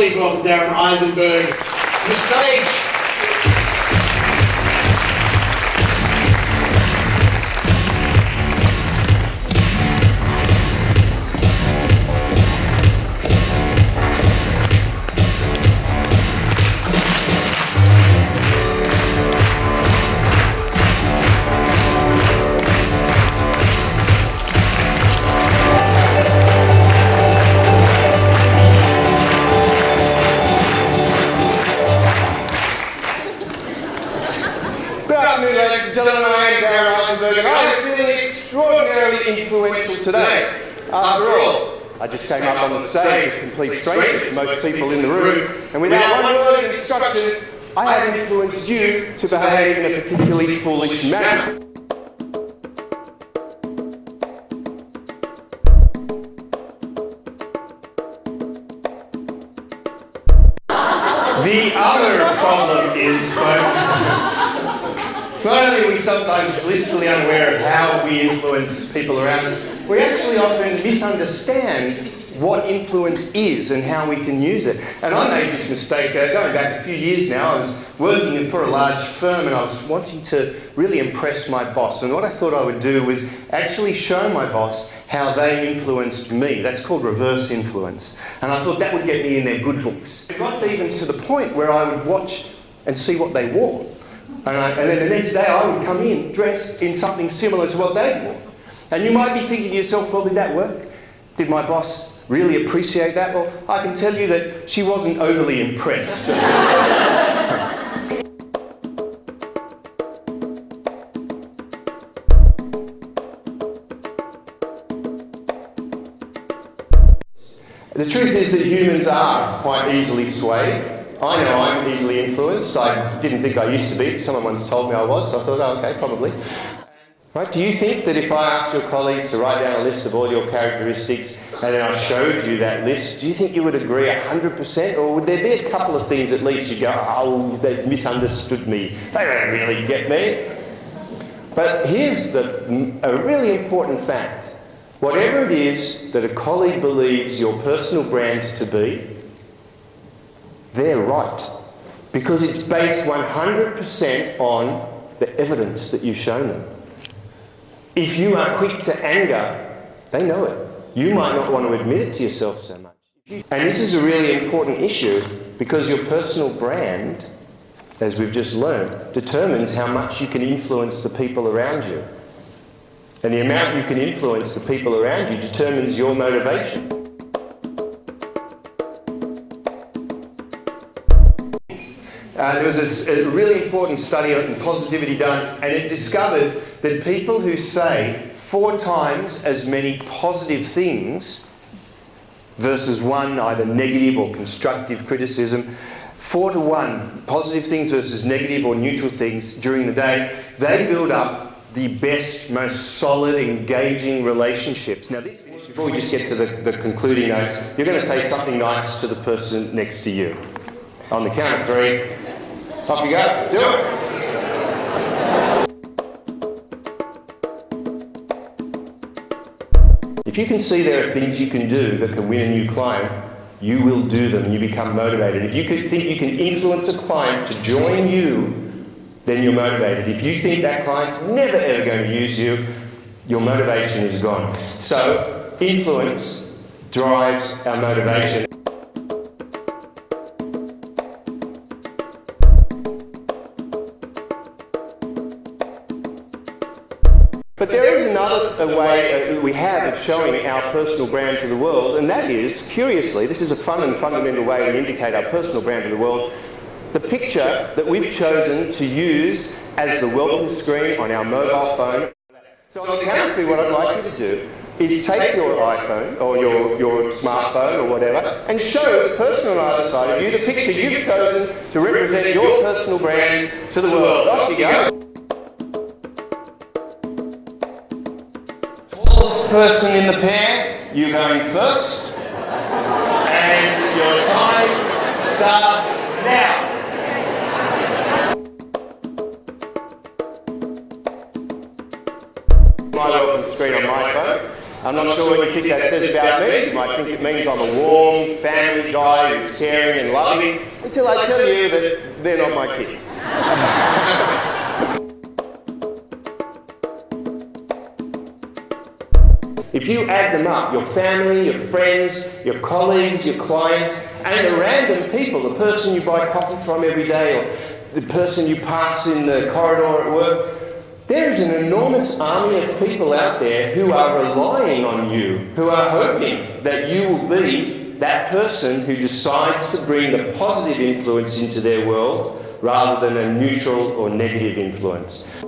please welcome Darren Isenberg to the stage. Ladies and gentlemen, I am Darren Isenberg and I am feeling extraordinarily influential today. After all, I just came up on the stage a complete stranger to most people in the room, and without one word of instruction, I have influenced you to behave in a particularly foolish manner. The other problem is, folks, not only are we sometimes blissfully unaware of how we influence people around us, we actually often misunderstand what influence is and how we can use it. And I made this mistake going back a few years now. I was working for a large firm and I was wanting to really impress my boss. And what I thought I would do was actually show my boss how they influenced me. That's called reverse influence. And I thought that would get me in their good books. It got even to the point where I would watch and see what they wore. And then the next day I would come in dressed in something similar to what they wore. And you might be thinking to yourself, well, did that work? Did my boss really appreciate that? Well, I can tell you that she wasn't overly impressed. The truth is that humans are quite easily swayed. I know I'm easily influenced. I didn't think I used to be, but someone once told me I was, so I thought, oh, okay, probably. Right? Do you think that if I asked your colleagues to write down a list of all your characteristics and then I showed you that list, do you think you would agree 100%? Or would there be a couple of things at least you'd go, oh, they misunderstood me. They don't really get me. But here's a really important fact. Whatever it is that a colleague believes your personal brand to be, they're right, because it's based 100% on the evidence that you've shown them. If you are quick to anger, they know it. You might not want to admit it to yourself so much. And this is a really important issue because your personal brand, as we've just learned, determines how much you can influence the people around you. And the amount you can influence the people around you determines your motivation. There was a really important study on positivity done, and it discovered that people who say 4 times as many positive things versus 1 either negative or constructive criticism, 4 to 1 positive things versus negative or neutral things during the day, they build up the best, most solid, engaging relationships. Now, this finished before we just get to the concluding notes. You're going to say something nice to the person next to you. On the count of 3. Off you go. Do it. If you can see there are things you can do that can win a new client, you will do them and you become motivated. If you think you can influence a client to join you, then you're motivated. If you think that client's never ever going to use you, your motivation is gone. So, influence drives our motivation. But there is another way we have of showing our personal brand to the world, and that is, curiously, this is a fun and fundamental way we indicate our personal brand to the world, the picture that we've chosen to use as the welcome screen on our mobile phone. So on the count of 3, what I'd like you to do is take your iPhone or your smartphone or whatever and show the person on either side of you the picture you've chosen to represent your personal brand to the world. Off you go. Tallest person in the pair, you going first. And your time starts now. My welcome screen on my phone. I'm not sure what you think that says about me. You might think it means I'm a warm, family guy who's caring and loving, until I tell you that they're not my kids. If you add them up, your family, your friends, your colleagues, your clients, and the random people, the person you buy coffee from every day, or the person you pass in the corridor at work, there is an enormous army of people out there who are relying on you, who are hoping that you will be that person who decides to bring the positive influence into their world rather than a neutral or negative influence.